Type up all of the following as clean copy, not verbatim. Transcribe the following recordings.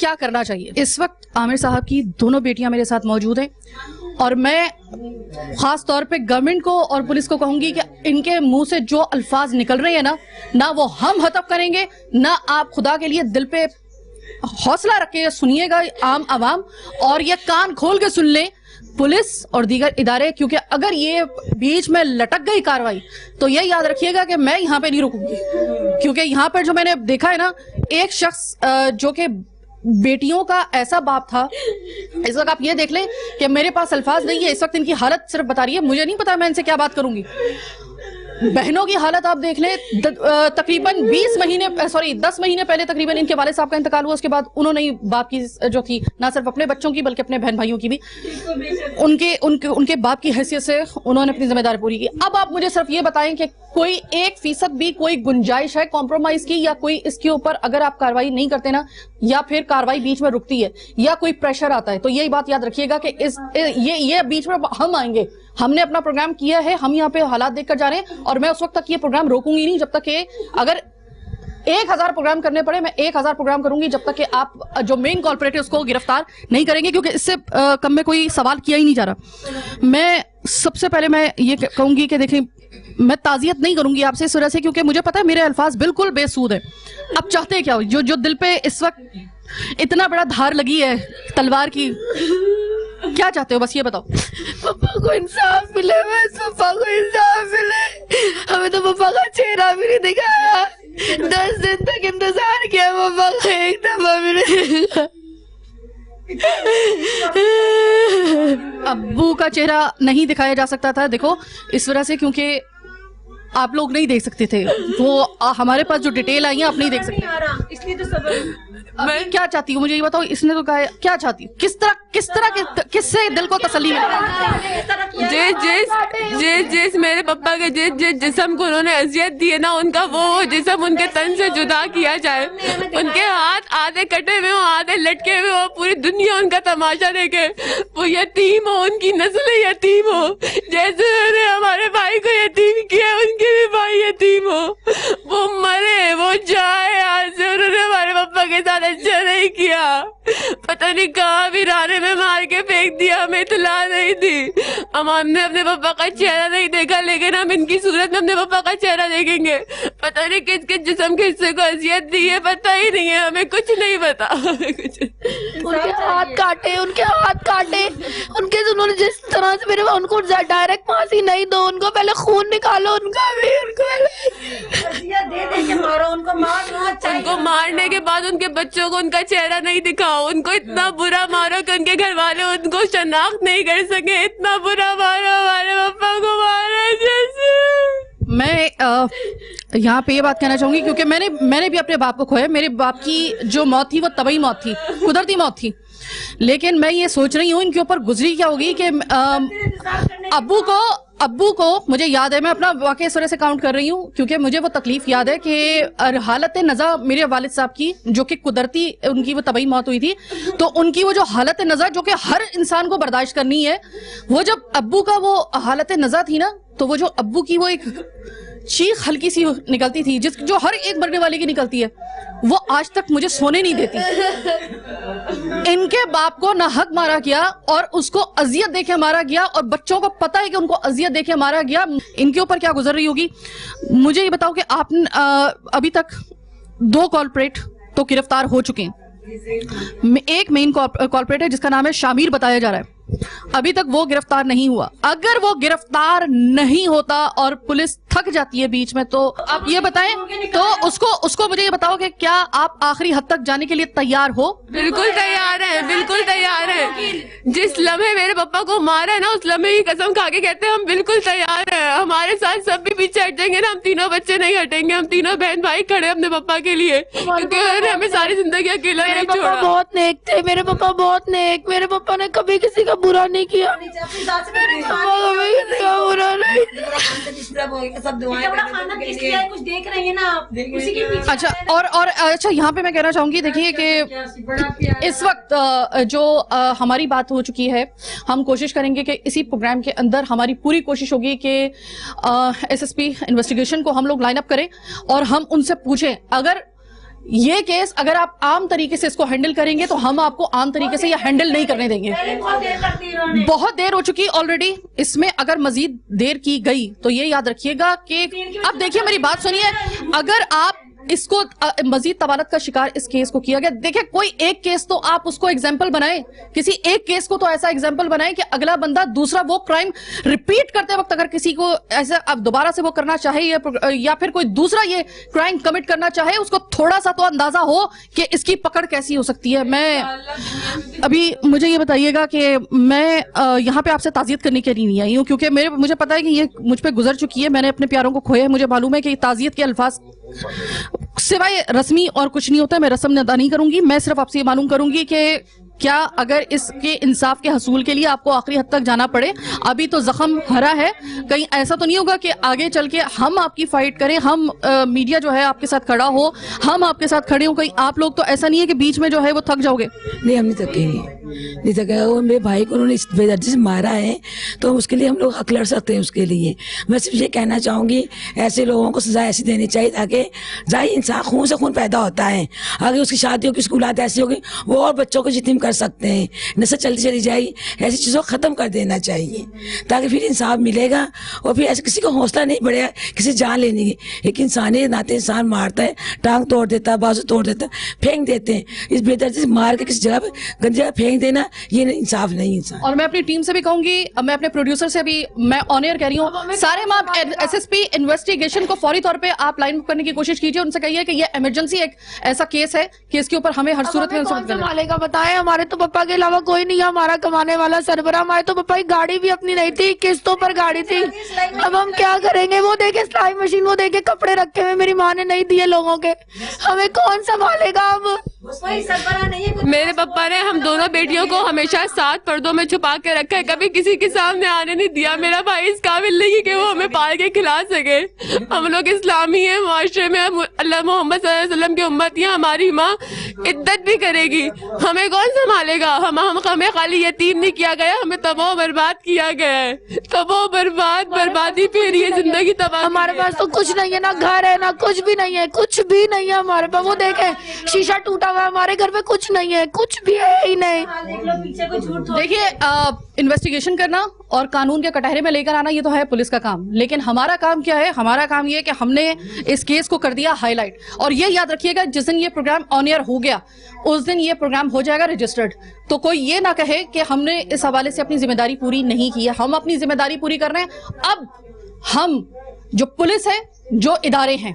کیا کرنا چاہیے؟ اس وقت عامر صاحب کی دونوں بیٹیاں میرے ساتھ موجود ہیں اور میں خاص طور پہ گورنمنٹ کو اور پولیس کو کہوں گی کہ ان کے منہ سے جو الفاظ نکل رہے ہیں نہ وہ ہم ہتف کریں گے، نہ آپ خدا کے لیے دل پہ حوصلہ رکھے سنیے گا عام عوام، اور یہ کان کھول کے سن لیں پولیس اور دیگر ادارے، کیونکہ اگر یہ بیچ میں لٹک گئی کاروائی تو یہ یاد رکھیے گا کہ میں یہاں پہ نہیں رکوں گی، کیونکہ یہاں پر جو میں نے دیکھا ہے نا، ایک شخص جو کہ بیٹیوں کا ایسا باپ تھا، اس وقت آپ یہ دیکھ لیں کہ میرے پاس الفاظ نہیں ہے، اس وقت ان کی حالت صرف بتا رہی ہے، مجھے نہیں پتا میں ان سے کیا بات کروں گی۔ بہنوں کی حالت آپ دیکھ لیں، تقریباً 10 مہینے پہلے تقریباً ان کے والد صاحب کا انتقال ہوا، اس کے بعد انہوں نے باپ کی جو تھی نہ صرف اپنے بچوں کی بلکہ اپنے بہن بھائیوں کی بھی ان کے باپ کی حیثیت سے انہوں نے اپنی ذمہ داری پوری کی۔ اب آپ مجھے صرف یہ بتائیں کہ کوئی 1% بھی کوئی گنجائش ہے کمپرومائز کی، یا کوئی اس کے اوپر اگر آپ کاروائی نہیں کرتے نا، یا پھر کاروائی بیچ میں رکتی ہے یا کوئی پریشر آتا ہے، تو یہی بات یاد رکھیے گا کہ یہ بیچ میں ہم آئیں گے۔ ہم نے اپنا پروگرام کیا ہے، ہم یہاں پہ حالات دیکھ کر جا رہے ہیں، اور میں اس وقت تک یہ پروگرام روکوں گی نہیں جب تک کہ اگر 1000 پروگرام کرنے پڑے، میں 1000 پروگرام کروں گی جب تک کہ آپ جو مین کالپریٹ ہے اس کو گرفتار نہیں کریں گے، کیونکہ اس سے کم میں کوئی سوال کیا ہی نہیں جا رہا۔ میں سب سے پہلے میں یہ کہوں گی کہ دیکھیں، میں تعزیت نہیں کروں گی آپ سے اس وجہ سے کیونکہ مجھے پتا ہے میرے الفاظ بالکل بے سود ہیں۔ اب چاہتے کیا ہو، جو دل پہ اس وقت اتنا بڑا دھار لگی ہے تلوار کی، کیا چاہتے ہو بس یہ بتاؤ؟ پپا کو انصاف ملے، بس پپا کو انصاف ملے۔ ہمیں تو پپا کا چہرہ بھی نہیں دکھایا، 10 دن تک انتظار کیا پپا کا ایک دفعہ بھی نہیں دکھا۔ ابو کا چہرہ نہیں دکھایا جا سکتا تھا، دیکھو اس وجہ سے کیونکہ آپ لوگ نہیں دیکھ سکتے تھے، وہ ہمارے پاس جو ڈیٹیل آئی ہیں آپ نہیں دیکھ سکتے، اس لیے تو صبر۔ میں کیا چاہتی ہوں مجھے یہ بتاؤ، اس نے تو کہا کیا چاہتی ہوں، کس طرح کس سے دل کو تسلی جس میرے پپا کے جس جسم کو انہوں نے اذیت دی ہے نا، ان کا وہ جسم ان کے تن سے جدا کیا جائے، ان کے ہاتھ آدھے کٹے ہوئے ہوں، آدھے لٹکے ہوئے ہوں، پوری دنیا ان کا تماشا دیکھے، وہ یتیم ہو، ان کی نسل یتیم ہو، جیسے انہوں نے ہمارے بھائی کو یتیم کیا ان کے بھی بھائی یتیم ہو، وہ مرے، وہ جائے آج سے، انہوں نے ہمارے پپا کے ساتھ اچھا نہیں کیا، پتہ نہیں کہاں بھی رانے میں مار کے پھینک دیا، ہمیں اطلاع نہیں تھی، ہم نے اپنے پپا کا چہرہ نہیں دیکھا، لیکن ہم ان کی صورت میں اپنے پپا کا چہرہ دیکھیں گے، پتہ نہیں کس کس جسم کے حصے کو اذیت دی ہے، پتہ ہی نہیں ہے، ہمیں کچھ نہیں پتا۔ ان کے ہاتھ کاٹے، ان کے انہوں نے جس طرح سے میرے ان کو ڈائریکٹ پھانسی نہیں دو، ان کو پہلے خون نکالو، ان کا بھی ان کو مارنے کے بعد ان کے بچوں کو ان کا چہرہ نہیں دکھاؤ، ان کو اتنا برا مارو کہ ان کے گھر والے ان کو شناخت نہیں کر سکے، اتنا برا مارو، ہمارے پپا کو مارا جیسے۔ میں یہاں پہ یہ بات کہنا چاہوں گی کیونکہ میں نے بھی اپنے باپ کو کھویا، میرے باپ کی جو موت تھی وہ طبعی موت تھی، قدرتی موت تھی، لیکن میں یہ سوچ رہی ہوں ان کے اوپر گزری کیا ہوگی کہ ابو کو مجھے یاد ہے، میں اپنا واقعہ اس وجہ سے کاؤنٹ کر رہی ہوں کیونکہ مجھے وہ تکلیف یاد ہے کہ حالت نزا میرے والد صاحب کی جو کہ قدرتی ان کی وہ طبعی موت ہوئی تھی، تو ان کی وہ جو حالت نزا جو کہ ہر انسان کو برداشت کرنی ہے، وہ جب ابو کا وہ حالت نزا تھی نا، تو وہ جو ابو کی وہ ایک چیخ ہلکی سی نکلتی تھی جو ہر ایک مرنے والے کی نکلتی ہے، وہ آج تک مجھے سونے نہیں دیتی۔ ان کے باپ کو نہ حق مارا گیا اور اس کو اذیت دے کے مارا گیا، اور بچوں کو پتہ ہے کہ ان کو اذیت دے کے مارا گیا، ان کے اوپر کیا گزر رہی ہوگی۔ مجھے یہ بتاؤ کہ آپ ابھی تک 2 کالپریٹ تو گرفتار ہو چکے ہیں، ایک مین کالپریٹ ہے جس کا نام ہے شامیر بتایا جا رہا ہے، ابھی تک وہ گرفتار نہیں ہوا۔ اگر وہ گرفتار نہیں ہوتا اور پولیس تھک جاتی ہے بیچ میں، تو آپ یہ بتائیں، تو اس کو مجھے یہ بتاؤ کہ کیا آپ آخری حد تک جانے کے لیے تیار ہو؟ بالکل تیار ہے، بالکل تیار ہے، جس لمحے میرے پپا کو مارا ہے نا، اس لمحے ہی قسم کھا کے کہتے ہیں ہم بالکل تیار ہیں، ہمارے ساتھ سب بھی پیچھے ہٹ جائیں گے نا، ہم تینوں بچے نہیں ہٹیں گے، ہم تینوں بہن بھائی کھڑے اپنے پپا کے لیے، کیونکہ انہوں نے ہمیں ساری زندگی اکیلا نہیں چھوڑا۔ میرے پپا بہت نیک تھے، میرے پپا بہت نیک، میرے پپا نے کبھی کسی کا برا نہیں کیا، اچھا اچھا یہاں پہ میں کہنا چاہوں گی، دیکھیے کہ اس وقت جو ہماری بات ہو چکی ہے، ہم کوشش کریں گے کہ اسی پروگرام کے اندر ہماری پوری کوشش ہوگی کہ ایس ایس پی انویسٹیگیشن کو ہم لوگ لائن اپ کریں اور ہم ان سے پوچھیں، اگر یہ کیس اگر آپ عام طریقے سے اس کو ہینڈل کریں گے تو ہم آپ کو عام طریقے سے یہ ہینڈل نہیں کرنے دیں گے. بہت دیر ہو چکی آلریڈی. اس میں اگر مزید دیر کی گئی تو یہ یاد رکھیے گا کہ اب دیکھیے میری بات سنیے, اگر آپ اس کو مزید طوالت کا شکار اس کیس کو کیا گیا, دیکھیں کوئی ایک کیس تو آپ اس کو ایگزامپل بنائیں, کسی ایک کیس کو تو ایسا ایگزامپل بنائیں کہ اگلا بندہ دوسرا وہ کرائم ریپیٹ کرتے وقت اگر کسی کو ایسا اب دوبارہ سے وہ کرنا چاہے یا پھر کوئی دوسرا یہ کرائم کمٹ کرنا چاہے, اس کو تھوڑا سا تو اندازہ ہو کہ اس کی پکڑ کیسی ہو سکتی ہے. میں ابھی مجھے یہ بتائیے گا کہ میں یہاں پہ آپ سے تعزیت کرنے کے لیے نہیں آئی ہوں, کیونکہ مجھے پتا ہے کہ یہ مجھ پہ گزر چکی ہے, میں نے اپنے پیاروں کو کھویا ہے, مجھے معلوم ہے کہ تعزیت کے الفاظ سوائے رسمی اور کچھ نہیں ہوتا ہے. میں رسم ادا نہیں کروں گی, میں صرف آپ سے یہ معلوم کروں گی کہ کیا اگر اس کے انصاف کے حصول کے لیے آپ کو آخری حد تک جانا پڑے, ابھی تو زخم ہرا ہے, کہیں ایسا تو نہیں ہوگا کہ آگے چل کے ہم آپ کی فائٹ کریں, ہم میڈیا جو ہے آپ کے ساتھ کھڑا ہو, ہم آپ کے ساتھ کھڑے ہوں, کہیں آپ لوگ تو ایسا نہیں ہے کہ بیچ میں جو ہے وہ تھک جاؤ گے. نہیں, ہم نہیں تھکے, نہیں تھکے. وہ میرے بھائی کو انہوں نے اس بے دردی سے مارا ہے تو اس کے لیے ہم لوگ حق لڑ سکتے ہیں. اس کے لیے میں صرف یہ کہنا چاہوں گی ایسے لوگوں کو سزا ایسی دینی چاہیے تاکہ ظاہر انسان خون سے خون پیدا ہوتا ہے, اگر اس کی شادیوں کی اسکولات ایسی ہوگی وہ اور بچوں کو یتیم کر سکتے ہیں, نسل چلتی چلی جائے گی. ایسی چیزوں کو ختم کر دینا چاہیے تاکہ پھر انصاف ملے گا اور پھر ایسے کسی کو حوصلہ نہیں بڑھے گا کسی جان لینے کی. ایک انسانی ناطے انسان مارتا ہے, ٹانگ توڑ دیتا ہے, بازو توڑ دیتا ہے, پھینک دیتے ہیں. اس بے دردی سے مار کے کسی جگہ پہ گندی جگہ پھینک دینا یہ انصاف نہیں انسان. اور میں اپنی ٹیم سے بھی کہوں گی, میں اپنے پروڈیوسر سے بھی میں آن ایئر کہہ رہی ہوں, سارے ماں ایس ایس پی انویسٹیگیشن کو فوری طور پہ آپ لائن کرنے کی کوشش کیجیے, ان سے کہیے کہ یہ ایمرجنسی ایک ایسا کیس ہے کہ اس کے اوپر ہمیں ہر صورت میں سنبھالے گا. بتائیں, ہمارے تو پپا کے علاوہ کوئی نہیں ہے ہمارا کمانے والا سربراہ. ہمارے تو پپا کی گاڑی بھی اپنی نہیں تھی, قسطوں پر گاڑی تھی. اب ہم کیا کریں گے؟ وہ دیکھے سلائی مشین, وہ دیکھے کپڑے رکھے ہوئے میری ماں نے نہیں دیے لوگوں کے, ہمیں کون سنبھالے گا؟ اب میرے پپا نے ہم دونوں بیٹیوں کو ہمیشہ ساتھ پردوں میں چھپا کے رکھا ہے, کبھی کسی کے سامنے آنے نہیں دیا. میرا بھائی اس قابل نہیں کہ وہ ہمیں پال کے کھلا سکے. ہم لوگ اسلامی ہیں, معاشرے میں اللہ محمد صلی اللہ علیہ وسلم کی امتی ہیں, ہماری ماں عدت بھی کرے گی, ہمیں کون سنبھالے گا؟ ہمیں خالی یتیم نہیں کیا گیا, ہمیں تباہ برباد کیا گیا ہے. تباہ بربادی پھر یہ زندگی تباہ. ہمارے پاس تو کچھ نہیں ہے, نہ گھر ہے, نہ کچھ بھی نہیں ہے, کچھ بھی نہیں ہے ہمارے پاس. وہ دیکھیں شیشہ ٹوٹا ہوا ہے, ہمارے گھر میں کچھ نہیں ہے, کچھ بھی ہے ہی نہیں. دیکھیے, انویسٹیگیشن کرنا اور قانون کے کٹہرے میں لے کر آنا یہ تو ہے پولیس کا کام, لیکن ہمارا کام کیا ہے؟ ہمارا کام یہ ہے کہ ہم نے اس کیس کو کر دیا ہائی لائٹ. اور یہ یاد رکھیے گا, جس دن یہ پروگرام آن ایئر ہو گیا اس دن یہ پروگرام ہو جائے گا رجسٹرڈ, تو کوئی یہ نہ کہے کہ ہم نے اس حوالے سے اپنی ذمہ داری پوری نہیں کی ہے. ہم اپنی ذمہ داری پوری کر رہے ہیں. اب ہم جو پولیس ہے, جو ادارے ہیں,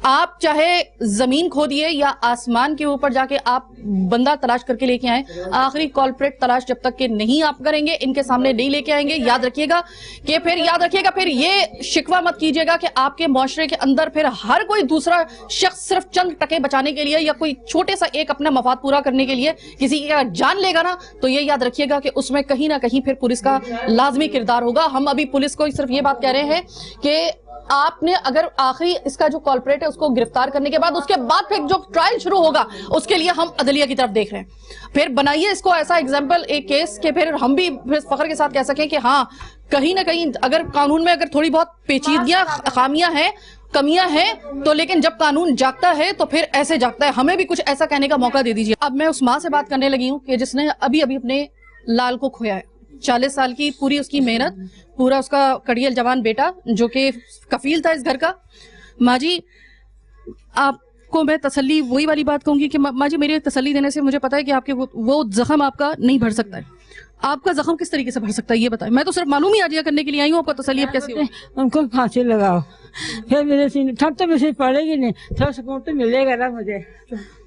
آپ چاہے زمین کھودیے یا آسمان کے اوپر جا کے آپ بندہ تلاش کر کے لے کے آئیں, آخری کالپریٹ تلاش جب تک کہ نہیں آپ کریں گے, ان کے سامنے نہیں لے کے آئیں گے, یاد رکھیے گا پھر یہ شکوہ مت کیجیے گا کہ آپ کے معاشرے کے اندر پھر ہر کوئی دوسرا شخص صرف چند ٹکے بچانے کے لیے یا کوئی چھوٹے سا ایک اپنا مفاد پورا کرنے کے لیے کسی کا جان لے گا نا, تو یہ یاد رکھیے گا کہ اس میں کہیں نہ کہیں پھر پولیس کا لازمی کردار ہوگا. ہم ابھی پولیس کو صرف یہ بات کہہ رہے ہیں کہ آپ نے اگر آخری اس کا جو کالپریٹ ہے اس کو گرفتار کرنے کے بعد, اس کے بعد پھر جو ٹرائل شروع ہوگا اس کے لیے ہم عدلیہ کی طرف دیکھ رہے ہیں. پھر بنائیے اس کو ایسا ایگزامپل ایک کیس کہ پھر ہم بھی فخر کے ساتھ کہہ سکیں کہ ہاں کہیں نہ کہیں اگر قانون میں اگر تھوڑی بہت پیچیدگیاں خامیاں ہیں, کمیاں ہیں, تو لیکن جب قانون جاگتا ہے تو پھر ایسے جاگتا ہے. ہمیں بھی کچھ ایسا کہنے کا موقع دے دیجیے. اب میں اس ماں سے بات کرنے لگی ہوں کہ جس نے ابھی اپنے لال کو کھویا ہے. 40 سال کی پوری اس کی محنت, پورا اس کا کڑیل جوان بیٹا جو کہ کفیل تھا اس گھر کا. ماں جی, آپ کو میں تسلی وہی والی بات کہوں گی کہ ماں جی میری تسلی دینے سے مجھے پتا ہے کہ آپ کے وہ زخم آپ کا نہیں بھر سکتا ہے. آپ کا زخم کس طریقے سے بھر سکتا ہے یہ بتائیں. میں تو صرف معلوم ہی آجیہ کرنے کے لیے آئی ہوں, آپ کا تسلی اب کیسی ہو؟ ان کو پھانسی لگاؤ, پھر میرے سینے ٹھنڈ تو مجھے پڑے گی نہیں, تھوڑا سکون تو ملے گا نا مجھے,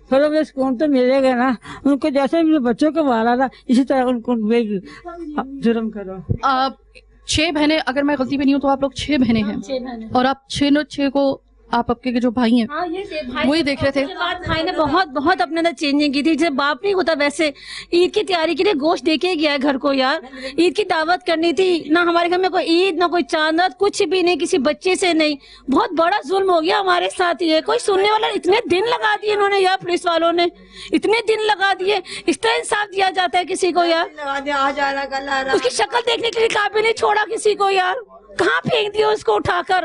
تھوڑا مجھے سکون تو ملے گا نا. ان کو جیسے میرے بچوں کو مارا تھا اسی طرح ان کو جرم کرو. 6 بہنیں, اگر میں غلطی پہ نہیں ہوں تو آپ لوگ 6 بہنیں ہیں, اور آپ 6 کو آپ کے جو بھائی ہیں وہی دیکھ رہے تھے. بھائی نے بہت اپنے اندر چینجنگ کی تھی. جیسے باپ نہیں ہوتا ویسے عید کی تیاری کے لیے گوشت دے کے گیا ہے گھر کو. یار عید کی دعوت کرنی تھی, نہ ہمارے گھر میں کوئی عید, نہ کوئی چاند رات, کچھ بھی نہیں, کسی بچے سے نہیں. بہت بڑا ظلم ہو گیا ہمارے ساتھ. یہ کوئی سننے والا, اتنے دن لگا دیے انہوں نے یار, پولیس والوں نے اتنے دن لگا دیے. اس طرح انصاف دیا جاتا ہے کسی کو یار؟ اس کی شکل دیکھنے کے لیے قابل نہیں چھوڑا کسی کو یار. کہاں پھینک دیا اس کو اٹھا کر.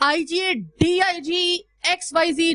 IGA, DIG, XYZ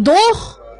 2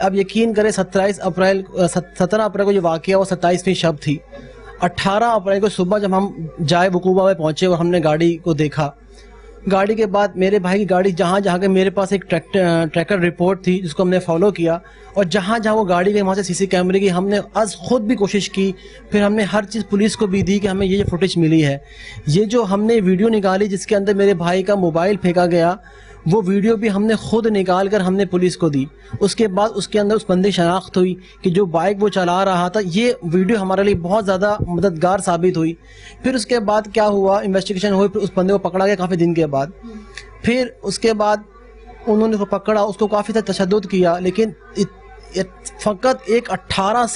اب یقین کریں 17 اپریل کو جو واقعہ وہ 27ویں شب تھی. 18 اپریل کو صبح جب ہم جائے وقوبہ میں پہنچے اور ہم نے گاڑی کو دیکھا, گاڑی کے بعد میرے بھائی کی گاڑی جہاں کے میرے پاس ایک ٹریکر رپورٹ تھی جس کو ہم نے فالو کیا, اور جہاں وہ گاڑی گئی وہاں سے CC کیمرے کی ہم نے از خود بھی کوشش کی, پھر ہم نے ہر چیز پولیس کو بھی دی کہ ہمیں یہ فوٹیج ملی ہے. یہ جو ہم نے ویڈیو نکالی جس کے اندر میرے بھائی کا موبائل پھینکا گیا, وہ ویڈیو بھی ہم نے خود نکال کر ہم نے پولیس کو دی. اس کے بعد اس کے اندر اس بندے شناخت ہوئی کہ جو بائک وہ چلا رہا تھا. یہ ویڈیو ہمارے لیے بہت زیادہ مددگار ثابت ہوئی. پھر اس کے بعد کیا ہوا, انویسٹیگیشن ہوئی, پھر اس بندے کو پکڑا گیا کافی دن کے بعد. پھر اس کے بعد انہوں نے اس کو پکڑا, اس کو کافی زیادہ تشدد کیا, لیکن فقط ایک 18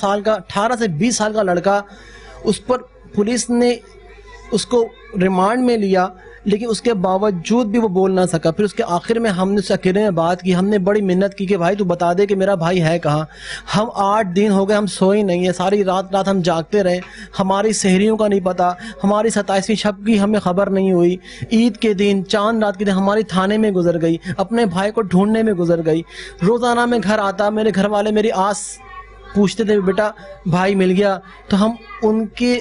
سے 20 سال کا لڑکا, اس پر پولیس نے اس کو ریمانڈ میں لیا, لیکن اس کے باوجود بھی وہ بول نہ سکا. پھر اس کے آخر میں ہم نے اس سے اکیلے میں بات کی, ہم نے بڑی محنت کی کہ بھائی تو بتا دے کہ میرا بھائی ہے کہاں. ہم 8 دن ہو گئے ہم سوئے نہیں ہیں, ساری رات ہم جاگتے رہے, ہماری سحریوں کا نہیں پتا, ہماری 27ویں شب کی ہمیں خبر نہیں ہوئی. عید کے دن, چاند رات کے دن ہماری تھانے میں گزر گئی, اپنے بھائی کو ڈھونڈنے میں گزر گئی. روزانہ میں گھر آتا, میرے گھر والے میری آس پوچھتے تھے بیٹا بھائی مل گیا, تو ہم ان کے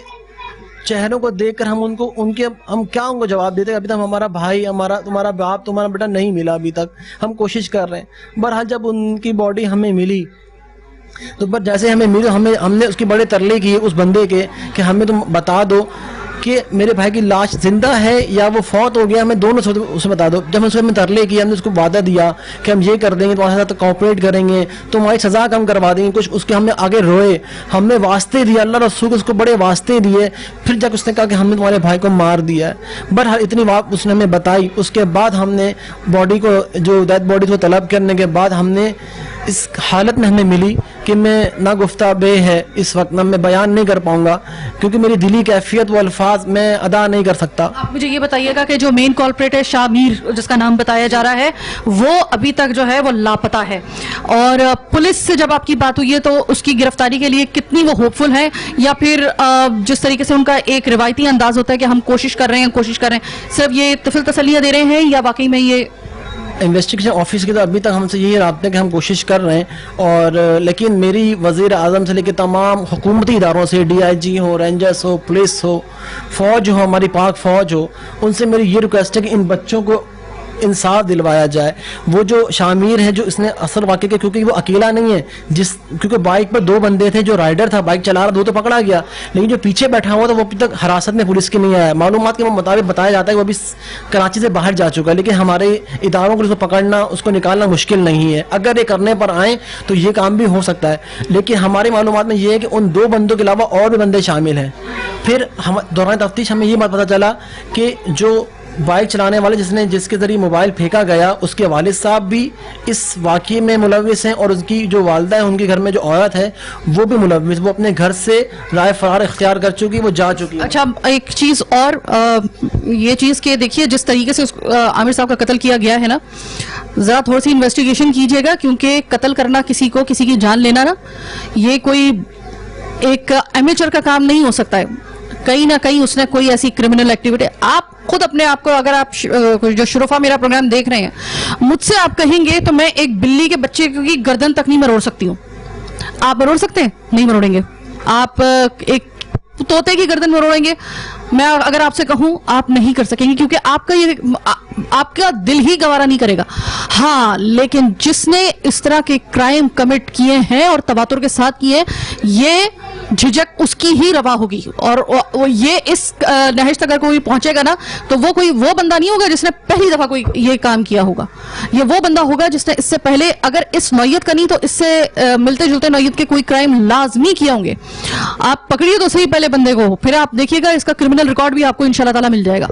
چہروں کو دیکھ کر ہم کیا ان کو جواب دیتے, ابھی تک ہمارا بھائی, تمہارا باپ, تمہارا بیٹا نہیں ملا ابھی تک, ہم کوشش کر رہے ہیں. بہرحال جب ان کی باڈی ہمیں ملی تو بس جیسے ہمیں ملی ہم نے اس کی بڑے ترلے کیے اس بندے کے کہ ہمیں تم بتا دو کہ میرے بھائی کی لاش زندہ ہے یا وہ فوت ہو گیا, ہمیں دونوں سے اسے بتا دو. جب ہم ترلے کیے, ہم نے اس کو وعدہ دیا کہ ہم یہ کر دیں گے, تمہارے ساتھ کوآپریٹ کریں گے, تمہاری سزا کم کروا دیں گے. کچھ اس کے ہم نے آگے روئے, ہم نے واسطے دیے, اللہ رسول کو اس کو بڑے واسطے دیے. پھر جب اس نے کہا کہ ہم نے تمہارے بھائی کو مار دیا ہے, بہرحال اتنی بات اس نے ہمیں بتائی. اس کے بعد ہم نے باڈی کو, جو ڈیتھ باڈی کو طلب کرنے کے بعد ہم نے اس حالت میں ہمیں ملی کہ میں نہ گفتہ بے ہے اس وقت, نہ میں بیان نہیں کر پاؤں گا کیونکہ میری دلی کیفیت وہ الفاظ میں ادا نہیں کر سکتا. آپ مجھے یہ بتائیے گا کہ جو مین کالپریٹ ہے شامیر جس کا نام بتایا جا رہا ہے, وہ ابھی تک جو ہے وہ لاپتہ ہے, اور پولیس سے جب آپ کی بات ہوئی ہے تو اس کی گرفتاری کے لیے کتنی وہ ہوپ فل ہے, یا پھر جس طریقے سے ان کا ایک روایتی انداز ہوتا ہے کہ ہم کوشش کر رہے ہیں, صرف یہ تسلیاں دے رہے ہیں, یا واقعی میں یہ انویسٹیگیشن آفس کی تو ابھی تک ہم سے یہی رابطہ ہے کہ ہم کوشش کر رہے ہیں, اور لیکن میری وزیر اعظم سے لے کے تمام حکومتی اداروں سے, DIG ہو, رینجرس ہو, پولیس ہو, فوج ہو, ہماری پاک فوج ہو, ان سے میری یہ ریکویسٹ ہے کہ ان بچوں کو انصاف دلوایا جائے. وہ جو شامیر ہے جو اس نے اثر واقع کیا, کیونکہ وہ اکیلا نہیں ہے, کیونکہ بائک پر 2 بندے تھے, جو رائڈر تھا بائک چلا رہا, 2 تو پکڑا گیا, لیکن جو پیچھے بیٹھا ہوا تھا وہ ابھی تک حراست میں پولیس کے نہیں آیا. معلومات کے مطابق بتایا جاتا ہے کہ وہ ابھی کراچی سے باہر جا چکا ہے, لیکن ہمارے اداروں کو اس کو پکڑنا, اس کو نکالنا مشکل نہیں ہے. اگر یہ کرنے پر آئیں تو یہ کام بھی ہو سکتا ہے, لیکن ہماری معلومات میں یہ ہے کہ ان 2 بندوں کے علاوہ اور بھی بندے شامل ہیں. پھر دوران تفتیش ہمیں یہ بات پتہ چلا کہ جو بائک چلانے والے جس کے ذریعے موبائل پھینکا گیا, اس کے والد صاحب بھی اس واقعے میں ملوث ہیں, اور اس کی جو والدہ ہے, ان کے گھر میں جو عورت ہے وہ بھی ملوث, وہ اپنے گھر سے رائے فرار اختیار کر چکی, وہ جا چکی ہے. اچھا, ایک چیز اور, یہ چیز کہ دیکھیے جس طریقے سے عامر صاحب کا قتل کیا گیا ہے نا, ذرا تھوڑی سی انویسٹیگیشن کیجیے گا, کیونکہ قتل کرنا کسی کی جان لینا نا, یہ کوئی ایک امیچر کا کام نہیں ہو سکتا ہے. کہیں نہ کہیں اس نے کوئی ایسی کرمنل ایکٹیویٹی, آپ خود اپنے آپ کو, اگر آپ جو شرفا میرا پروگرام دیکھ رہے ہیں, مجھ سے آپ کہیں گے تو میں ایک بلی کے بچے کی گردن تک نہیں مروڑ سکتی ہوں. آپ مروڑ سکتے ہیں؟ نہیں مروڑیں گے. آپ ایک طوطے کی گردن مروڑیں گے, میں اگر آپ سے کہوں آپ نہیں کر سکیں گے, کیونکہ آپ کا دل ہی گوارا نہیں کرے گا. ہاں, لیکن جس نے اس طرح کے کرائم کمٹ کیے ہیں اور تواتر کے ساتھ کیے, یہ جھجک اس کی ہی روا ہوگی, اور یہ اس نہج تک اگر کوئی پہنچے گا نا تو وہ بندہ نہیں ہوگا جس نے پہلی دفعہ کوئی یہ کام کیا ہوگا. یہ وہ بندہ ہوگا جس نے اس سے پہلے, اگر اس نوعیت کا نہیں تو اس سے ملتے جلتے نوعیت کے کوئی کرائم لازمی کیا ہوں گے. آپ پکڑیے تو صحیح پہلے بندے کو, پھر آپ دیکھیے گا اس کا کرمنل ریکارڈ بھی آپ کو انشاءاللہ تعالیٰ مل جائے گا.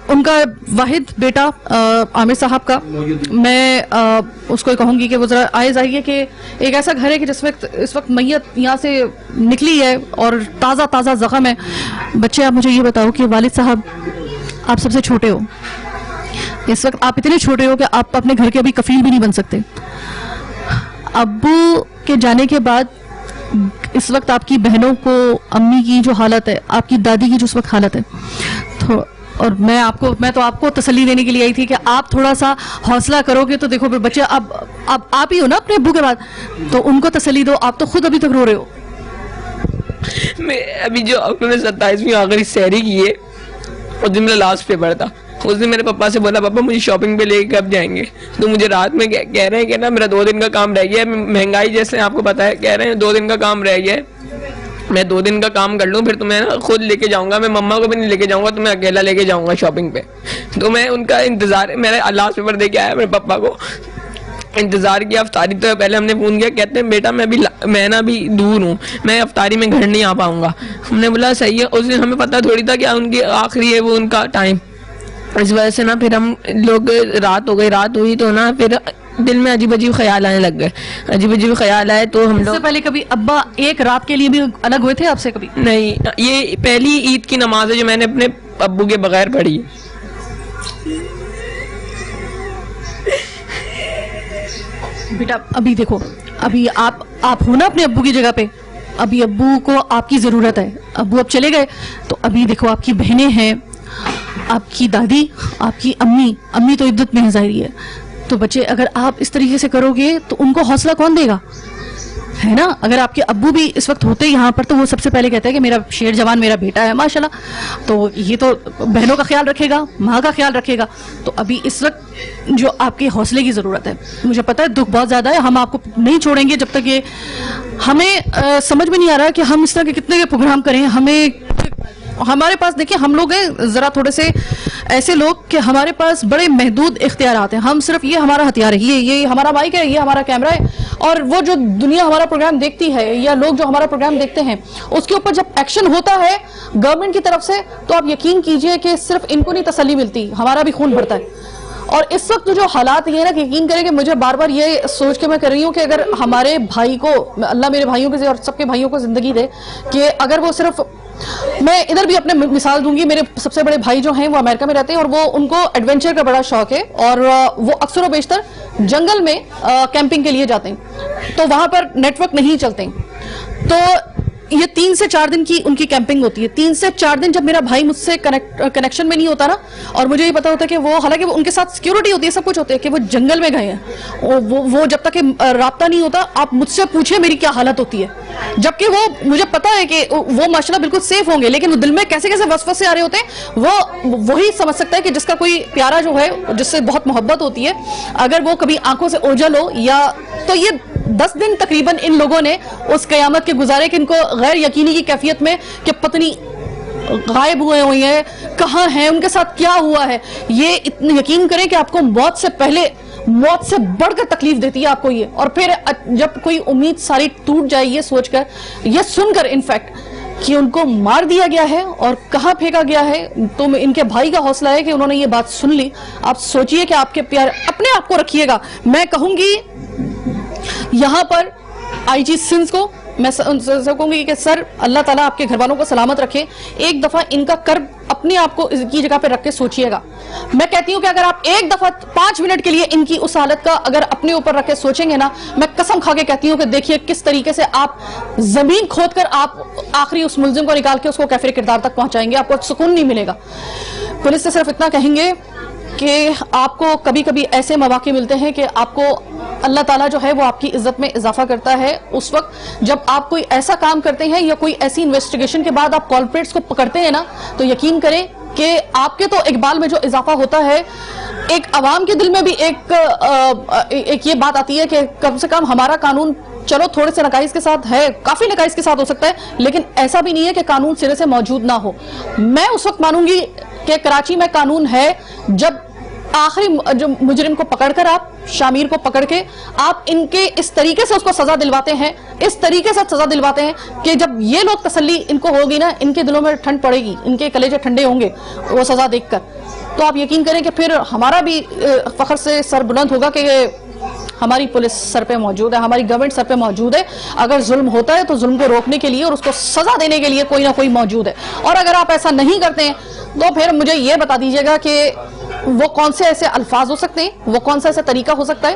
ان کا واحد بیٹا عامر صاحب کا, میں اس کو کہوں گی کہ وہ ذرا آئے جائیے, کہ ایک ایسا گھر ہے کہ اس وقت میت یہاں سے نکلی ہے اور تازہ زخم ہے. بچے, آپ مجھے یہ بتاؤ کہ والد صاحب آپ سب سے چھوٹے ہو, اس وقت آپ اتنے چھوٹے ہو کہ آپ اپنے گھر کے ابھی کفیل بھی نہیں بن سکتے. ابو کے جانے کے بعد اس وقت آپ کی بہنوں کو, امی کی جو حالت ہے, آپ کی دادی کی جو اس وقت حالت ہے, تو اور میں تو آپ کو تسلی دینے کے لیے آئی تھی کہ آپ تھوڑا سا حوصلہ کرو گے تو دیکھو پھر بچے اب آپ ہی ہو نا اپنے ابو کے بعد, تو ان کو تسلی دو, آپ تو خود ابھی تک رو رہے ہو. میں ابھی جو انہوں نے 27ویں آخری سحری کی ہے, اس دن میرا لاسٹ پیپر تھا. اس دن میرے پپا سے بولا پاپا مجھے شاپنگ پہ لے کے کب جائیں گے, تو مجھے رات میں کہہ رہے ہیں کہ نا میرا 2 دن کا کام رہ گیا ہے, مہنگائی جیسے آپ کو پتا ہے, کہہ رہے ہیں 2 دن کا کام رہ گیا ہے, میں 2 دن کا کام کر لوں پھر تمہیں نا خود لے کے جاؤں گا, میں مما کو بھی نہیں لے کے جاؤں گا, تمہیں اکیلا لے کے جاؤں گا شاپنگ پہ. تو میں ان کا انتظار, میرا لاسٹ پیپر دے کے آیا میرے پپا کو انتظار کیا. افطاری تو پہلے ہم نے فون کیا, کہتے ہیں بیٹا میں نا ابھی دور ہوں, میں افطاری میں گھر نہیں آ پاؤں گا. ہم نے بولا صحیح ہے. اس دن ہمیں پتہ تھوڑی تھا کہ ان کی آخری ہے وہ ان کا ٹائم. اس وجہ سے نا پھر ہم لوگ رات ہوئی تو نا پھر دل میں عجیب عجیب خیال آنے لگ گئے, عجیب عجیب خیال آئے. تو ہم لوگ اس سے پہلے کبھی ابا ایک رات کے لیے بھی الگ ہوئے تھے آپ سے کبھی؟ نہیں, یہ پہلی عید کی نماز ہے جو میں نے اپنے ابو کے بغیر پڑھی. بیٹا ابھی دیکھو, ابھی آپ ہو نا اپنے ابو کی جگہ پہ, ابھی ابو کو آپ کی ضرورت ہے. ابو اب چلے گئے تو ابھی دیکھو آپ کی بہنیں ہیں, آپ کی دادی, آپ کی امی تو عدت میں ظاہری ہے. تو بچے اگر آپ اس طریقے سے کرو گے تو ان کو حوصلہ کون دے گا, ہے نا. اگر آپ کے ابو بھی اس وقت ہوتے یہاں پر تو وہ سب سے پہلے کہتے ہیں کہ میرا شیر جوان میرا بیٹا ہے ماشاءاللہ, تو یہ تو بہنوں کا خیال رکھے گا, ماں کا خیال رکھے گا. تو ابھی اس وقت جو آپ کے حوصلے کی ضرورت ہے, مجھے پتا ہے دکھ بہت زیادہ ہے, ہم آپ کو نہیں چھوڑیں گے جب تک یہ ہمیں سمجھ میں نہیں آ رہا کہ ہم اس طرح کے کتنے کے پروگرام کریں. ہمارے پاس دیکھیں ہم لوگ ہیں ذرا تھوڑے سے ایسے لوگ کہ ہمارے پاس بڑے محدود اختیارات ہیں. ہم صرف یہ ہمارا ہتھیار ہے, یہ ہمارا مائک ہے, یہ ہمارا کیمرہ ہے, اور وہ جو دنیا ہمارا پروگرام دیکھتی ہے یا لوگ جو ہمارا پروگرام دیکھتے ہیں اس کے اوپر جب ایکشن ہوتا ہے گورنمنٹ کی طرف سے تو آپ یقین کیجئے کہ صرف ان کو نہیں تسلی ملتی, ہمارا بھی خون بڑھتا ہے. اور اس وقت جو حالات یہ ہے نا کہ یقین کریں کہ مجھے بار بار یہ سوچ کے میں کر رہی ہوں کہ اگر ہمارے بھائی کو, اللہ میرے بھائیوں کے اور سب کے بھائیوں کو زندگی دے, کہ اگر وہ صرف, میں ادھر بھی اپنے مثال دوں گی, میرے سب سے بڑے بھائی جو ہیں وہ امریکہ میں رہتے ہیں اور وہ ان کو ایڈونچر کا بڑا شوق ہے اور وہ اکثر و بیشتر جنگل میں کیمپنگ کے لیے جاتے ہیں, تو وہاں پر نیٹ ورک نہیں چلتے. تو یہ 3 سے 4 دن کی ان کی کیمپنگ ہوتی ہے. 3 سے 4 دن جب میرا بھائی مجھ سے کنیکشن میں نہیں ہوتا نا, اور مجھے یہ پتا ہوتا ہے کہ وہ, حالانکہ ان کے ساتھ سیکیورٹی ہوتی ہے, سب کچھ ہوتا ہے, کہ وہ جنگل میں گئے ہیں, وہ جب تک کہ رابطہ نہیں ہوتا آپ مجھ سے پوچھیں میری کیا حالت ہوتی ہے, جبکہ وہ مجھے پتا ہے کہ وہ ماشاءاللہ بالکل سیف ہوں گے, لیکن وہ دل میں کیسے وسوسے آ رہے ہوتے ہیں وہ وہی سمجھ سکتا ہے کہ جس کا کوئی پیارا جو ہے جس سے بہت محبت ہوتی ہے, اگر وہ کبھی آنکھوں سے اوجھل ہو یا, تو یہ 10 دن تقریباً ان لوگوں نے اس قیامت کے گزارے کہ ان کو غیر یقینی کی کیفیت میں کہ پتنی غائب ہوئی ہیں, کہاں ہیں, ان کے ساتھ کیا ہوا ہے. یہ یقین کریں کہ آپ کو موت سے پہلے, موت سے بڑھ کر تکلیف دیتی ہے آپ کو یہ. اور پھر جب کوئی امید ساری ٹوٹ جائے یہ سوچ کر, یہ سن کر انفیکٹ کہ ان کو مار دیا گیا ہے اور کہاں پھینکا گیا ہے, تو ان کے بھائی کا حوصلہ ہے کہ انہوں نے یہ بات سن لی. آپ سوچئے کہ آپ کے پیار, اپنے آپ کو رکھیے گا. میں کہوں گی یہاں پر آئی جی سندھ کو میں کہوں گی کہ سر اللہ تعالیٰ آپ کے گھر والوں کو سلامت رکھے, ایک دفعہ ان کا کرب اپنے آپ کو کی جگہ پہ رکھ کے سوچئے گا. میں کہتی ہوں کہ اگر آپ ایک دفعہ 5 منٹ کے لیے ان کی اس حالت کا اگر اپنے اوپر رکھ کے سوچیں گے نا, میں قسم کھا کے کہتی ہوں کہ دیکھیے کس طریقے سے آپ زمین کھود کر آپ آخری اس ملزم کو نکال کے اس کو کیفر کردار تک پہنچائیں گے, آپ کو سکون نہیں ملے گا. پولیس سے صرف اتنا کہیں گے کہ آپ کو کبھی کبھی ایسے مواقع ملتے ہیں کہ آپ کو اللہ تعالیٰ جو ہے وہ آپ کی عزت میں اضافہ کرتا ہے اس وقت جب آپ کوئی ایسا کام کرتے ہیں یا کوئی ایسی انویسٹیگیشن کے بعد آپ کالپریٹس کو پکڑتے ہیں نا, تو یقین کریں کہ آپ کے تو اقبال میں جو اضافہ ہوتا ہے, ایک عوام کے دل میں بھی ایک یہ بات آتی ہے کہ کم سے کم ہمارا قانون چلو تھوڑے سے نقائص کے ساتھ ہے, کافی نقائص کے ساتھ ہو سکتا ہے, لیکن ایسا بھی نہیں ہے کہ قانون سرے سے موجود نہ ہو. میں اس وقت مانوں گی کہ کراچی میں قانون ہے جب آخری جو مجرم کو پکڑ کر, آپ شامیر کو پکڑ کے آپ ان کے اس طریقے سے اس کو سزا دلواتے ہیں, اس طریقے سے سزا دلواتے ہیں کہ جب یہ لوگ تسلی ان کو ہوگی نا, ان کے دلوں میں ٹھنڈ پڑے گی, ان کے کلیجے ٹھنڈے ہوں گے وہ سزا دیکھ کر, تو آپ یقین کریں کہ پھر ہمارا بھی فخر سے سر بلند ہوگا کہ ہماری پولیس سر پہ موجود ہے, ہماری گورنمنٹ سر پہ موجود ہے. اگر ظلم ہوتا ہے تو ظلم کو روکنے کے لیے اور اس کو سزا دینے کے لیے کوئی نہ کوئی موجود ہے, اور اگر آپ ایسا نہیں کرتے ہیں تو پھر مجھے یہ بتا دیجیے گا کہ وہ کون سے ایسے الفاظ ہو سکتے ہیں, وہ کون سا ایسا طریقہ ہو سکتا ہے